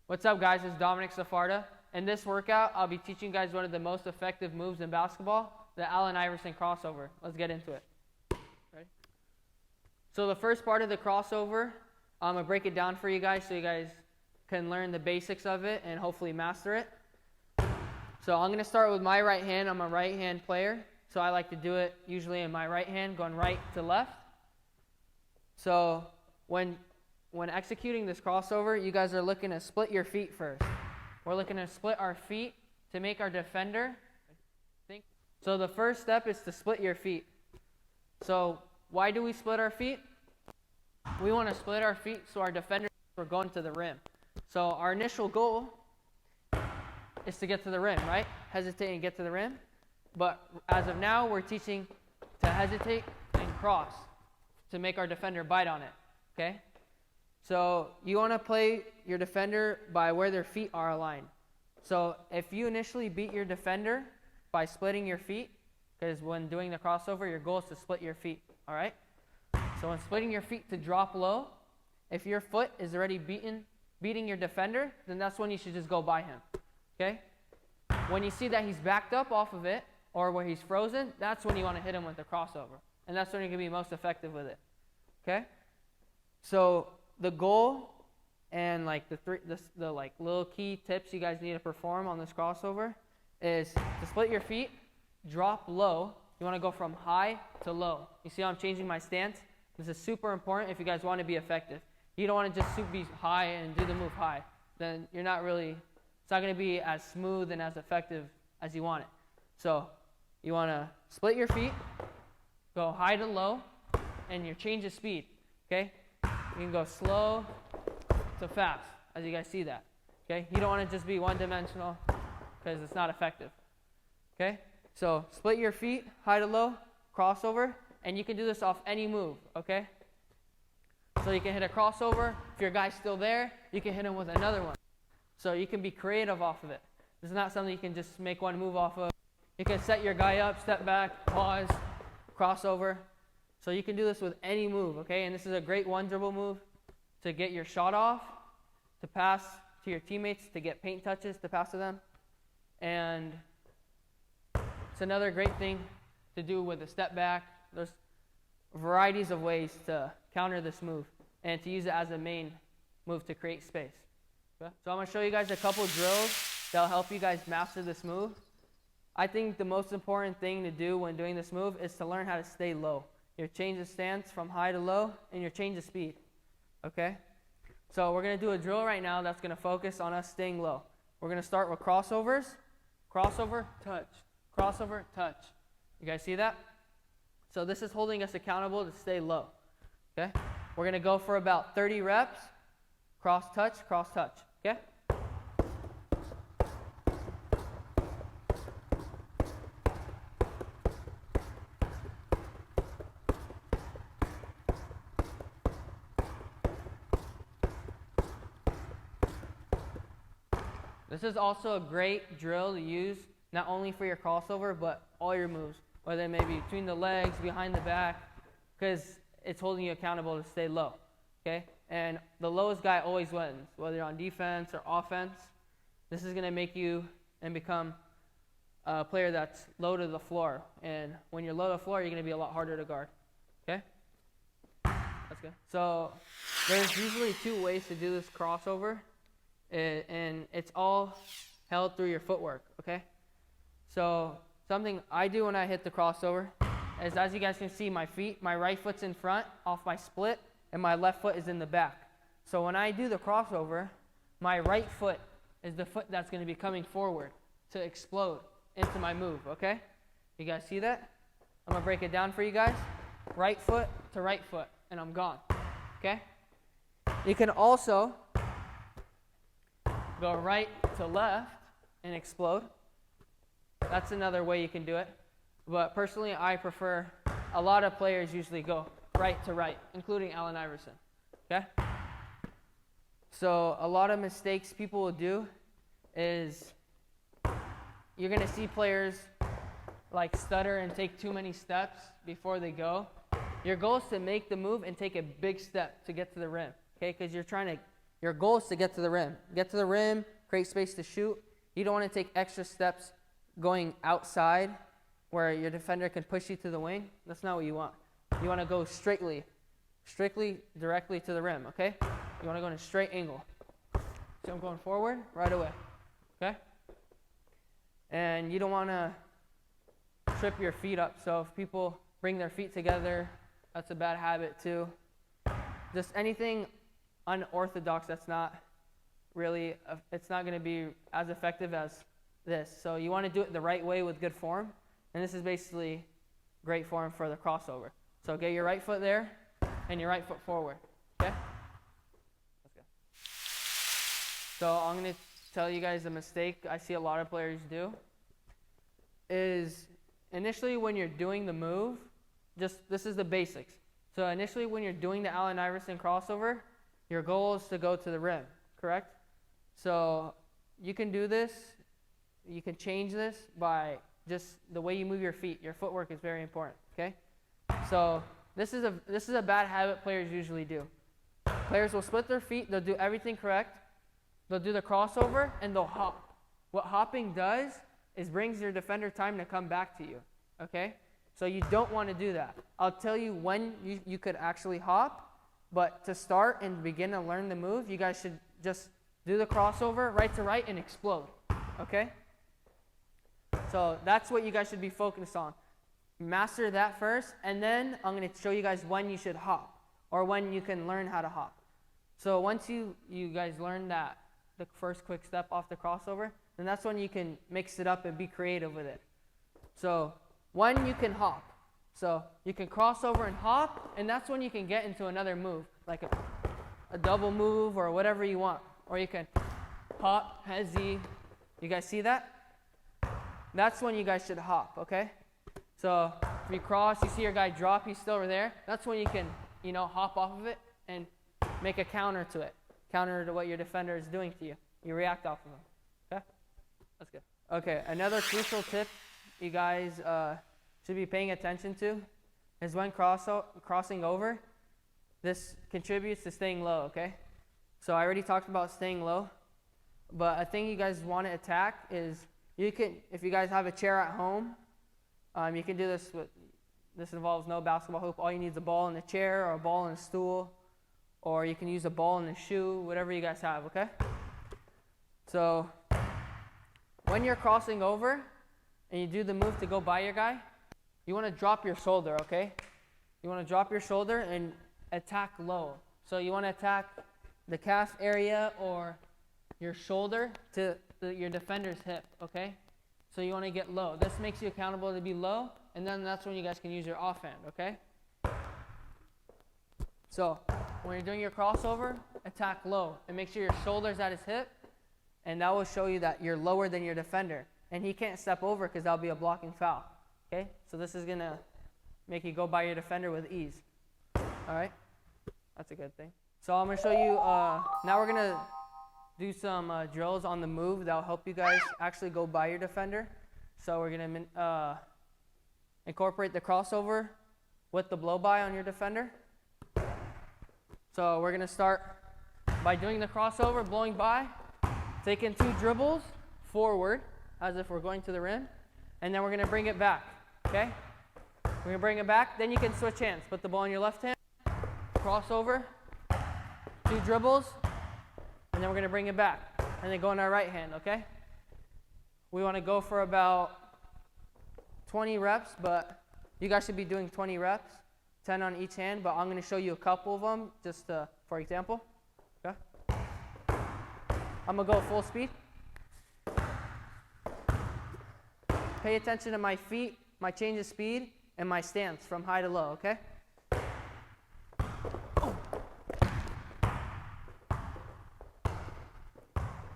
What's up, guys? It's Domanic.Safarta. In this workout, I'll be teaching you guys one of the most effective moves in basketball, the Allen Iverson crossover. Let's get into it. Ready? So the first part of the crossover, I'm going to break it down for you guys so you guys can learn the basics of it and hopefully master it. So I'm going to start with my right hand. I'm a right-hand player, so I like to do it usually in my right hand, going right to left. So when executing this crossover, you guys are looking to split your feet first. We're looking to split our feet to make our defender think. So the first step is to split your feet. So why do we split our feet? We want to split our feet so our defender are going to the rim. So our initial goal is to get to the rim, right? Hesitate and get to the rim. But as of now, we're teaching to hesitate and cross to make our defender bite on it, okay? So you want to play your defender by where their feet are aligned. So if you initially beat your defender by splitting your feet, because when doing the crossover, your goal is to split your feet, all right? So when splitting your feet to drop low, if your foot is already beating your defender, then that's when you should just go by him, okay? When you see that he's backed up off of it or where he's frozen, that's when you want to hit him with the crossover. And that's when you can be most effective with it, okay? So the goal and like the like little key tips you guys need to perform on this crossover is to split your feet, drop low. You want to go from high to low. You see how I'm changing my stance? This is super important if you guys want to be effective. You don't want to just be high and do the move high. Then you're not really, it's not going to be as smooth and as effective as you want it. So you want to split your feet, go high to low, and your change of speed, okay? You can go slow to fast, as you guys see that, okay? You don't want to just be one-dimensional because it's not effective, okay? So split your feet, high to low, crossover, and you can do this off any move, okay? So you can hit a crossover. If your guy's still there, you can hit him with another one. So you can be creative off of it. This is not something you can just make one move off of. You can set your guy up, step back, pause, crossover. So you can do this with any move, okay? And this is a great one dribble move to get your shot off, to pass to your teammates, to get paint touches, to pass to them. And it's another great thing to do with a step back. There's varieties of ways to counter this move and to use it as a main move to create space. Okay? So I'm going to show you guys a couple drills that will help you guys master this move. I think the most important thing to do when doing this move is to learn how to stay low. Your change of stance from high to low, and your change of speed, okay? So we're going to do a drill right now that's going to focus on us staying low. We're going to start with crossovers, crossover, touch, crossover, touch. You guys see that? So this is holding us accountable to stay low, okay? We're going to go for about 30 reps, cross, touch, okay? This is also a great drill to use not only for your crossover, but all your moves, whether it may be between the legs, behind the back, because it's holding you accountable to stay low, okay? And the lowest guy always wins, whether you're on defense or offense. This is going to make you and become a player that's low to the floor. And when you're low to the floor, you're going to be a lot harder to guard, okay? That's good. So there's usually two ways to do this crossover. And it's all held through your footwork, okay? So something I do when I hit the crossover is, as you guys can see, my right foot's in front off my split, and my left foot is in the back. So when I do the crossover, my right foot is the foot that's going to be coming forward to explode into my move, okay? You guys see that? I'm going to break it down for you guys. Right foot to right foot, and I'm gone, okay? You can also go right to left and explode. That's another way you can do it. But personally, I prefer, a lot of players usually go right to right, including Allen Iverson. Okay? So a lot of mistakes people will do is you're going to see players like stutter and take too many steps before they go. Your goal is to make the move and take a big step to get to the rim, okay? Because you're trying to Your goal is to get to the rim. Get to the rim, create space to shoot. You don't want to take extra steps going outside where your defender can push you to the wing. That's not what you want. You want to go strictly directly to the rim, okay? You want to go in a straight angle. So I'm going forward right away, okay? And you don't want to trip your feet up. So if people bring their feet together, that's a bad habit too. Just anything unorthodox that's not really, it's not going to be as effective as this. So you want to do it the right way with good form. And this is basically great form for the crossover. So get your right foot there and your right foot forward, okay? Let's go. So I'm going to tell you guys a mistake I see a lot of players do is initially when you're doing the move, this is the basics. So initially when you're doing the Allen Iverson crossover, your goal is to go to the rim, correct? So you can do this, you can change this by just the way you move your feet. Your footwork is very important, okay? So this is a bad habit players usually do. Players will split their feet, they'll do everything correct, they'll do the crossover, and they'll hop. What hopping does is brings your defender time to come back to you, okay? So you don't want to do that. I'll tell you when you could actually hop, but to start and begin to learn the move, you guys should just do the crossover right to right and explode, okay? So that's what you guys should be focused on. Master that first, and then I'm going to show you guys when you should hop or when you can learn how to hop. So once you guys learn that, the first quick step off the crossover, then that's when you can mix it up and be creative with it. So when you can hop. So you can cross over and hop, and that's when you can get into another move, like a double move or whatever you want. Or you can hop, hezzy. You guys see that? That's when you guys should hop, okay? So if you cross, you see your guy drop, he's still there. That's when you can, hop off of it and make a counter to it. Counter to what your defender is doing to you. You react off of him, okay? That's good. Okay, another crucial tip you guys should be paying attention to is when crossing over, this contributes to staying low, okay? So I already talked about staying low, but a thing you guys want to attack is if you guys have a chair at home, you can do this this involves no basketball hoop. All you need is a ball and a chair or a ball and a stool, or you can use a ball and a shoe, whatever you guys have, okay? So when you're crossing over and you do the move to go by your guy, you want to drop your shoulder, okay? You want to drop your shoulder and attack low. So you want to attack the calf area or your shoulder to your defender's hip, okay? So you want to get low. This makes you accountable to be low, and then that's when you guys can use your offhand, okay? So when you're doing your crossover, attack low and make sure your shoulder's at his hip, and that will show you that you're lower than your defender. And he can't step over because that'll be a blocking foul, okay? So this is going to make you go by your defender with ease, all right? That's a good thing. So I'm going to show you, now we're going to do some drills on the move that will help you guys actually go by your defender. So we're going to incorporate the crossover with the blow-by on your defender. So we're going to start by doing the crossover, blowing by, taking 2 dribbles forward as if we're going to the rim, and then we're going to bring it back, okay? We're going to bring it back, then you can switch hands. Put the ball in your left hand, crossover, 2 dribbles, and then we're going to bring it back, and then go in our right hand, okay? We want to go for about 20 reps, but you guys should be doing 20 reps, 10 on each hand, but I'm going to show you a couple of them just for example, okay? I'm going to go full speed. Pay attention to my feet, my change of speed, and my stance from high to low, okay?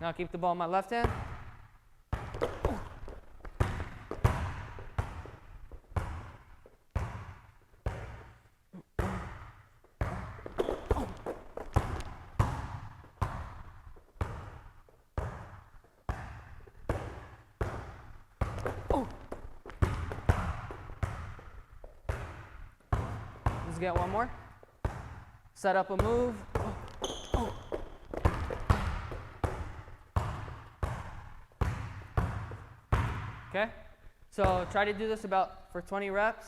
Now keep the ball in my left hand. Let's get one more. Set up a move. Okay? So try to do this for 20 reps.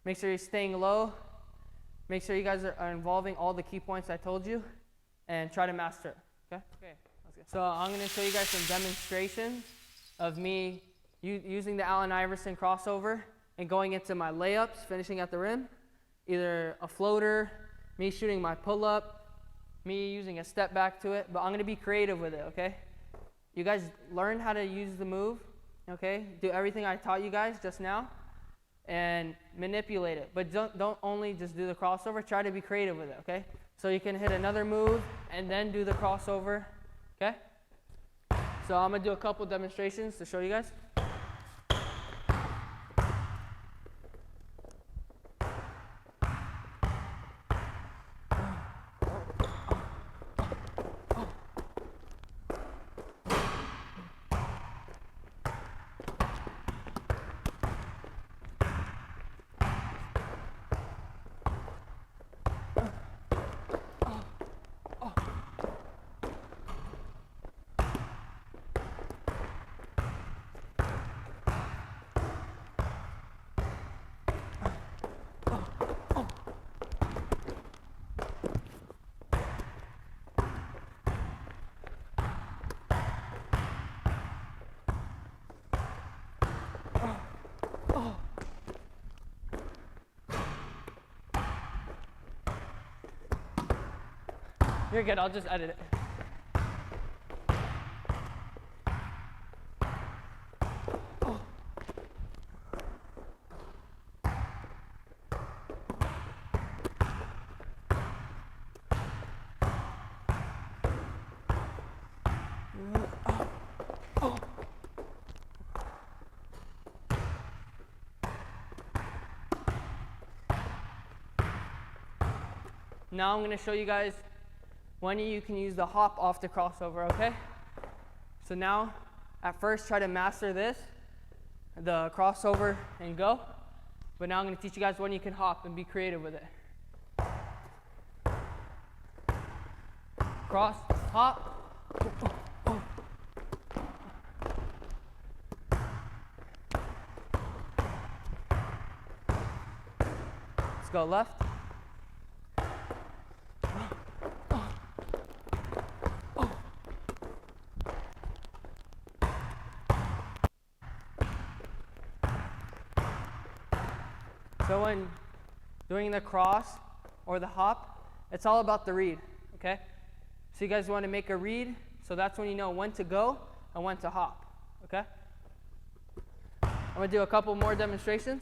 Make sure you're staying low. Make sure you guys are involving all the key points I told you, and try to master it. Okay? Okay. Let's go. So I'm going to show you guys some demonstrations of me using the Allen Iverson crossover and going into my layups, finishing at the rim, either a floater, me shooting my pull-up, me using a step back to it, but I'm going to be creative with it, okay? You guys learn how to use the move, okay? Do everything I taught you guys just now and manipulate it, but don't only just do the crossover, try to be creative with it, okay? So you can hit another move and then do the crossover, okay? So I'm going to do a couple demonstrations to show you guys. You're good, I'll just edit it. Now I'm going to show you guys when you can use the hop off the crossover, okay? So now, at first, try to master this, the crossover and go. But now I'm going to teach you guys when you can hop and be creative with it. Cross, hop. Let's go left. So when doing the cross or the hop, it's all about the read, okay? So you guys want to make a read, so that's when you know when to go and when to hop, okay? I'm going to do a couple more demonstrations.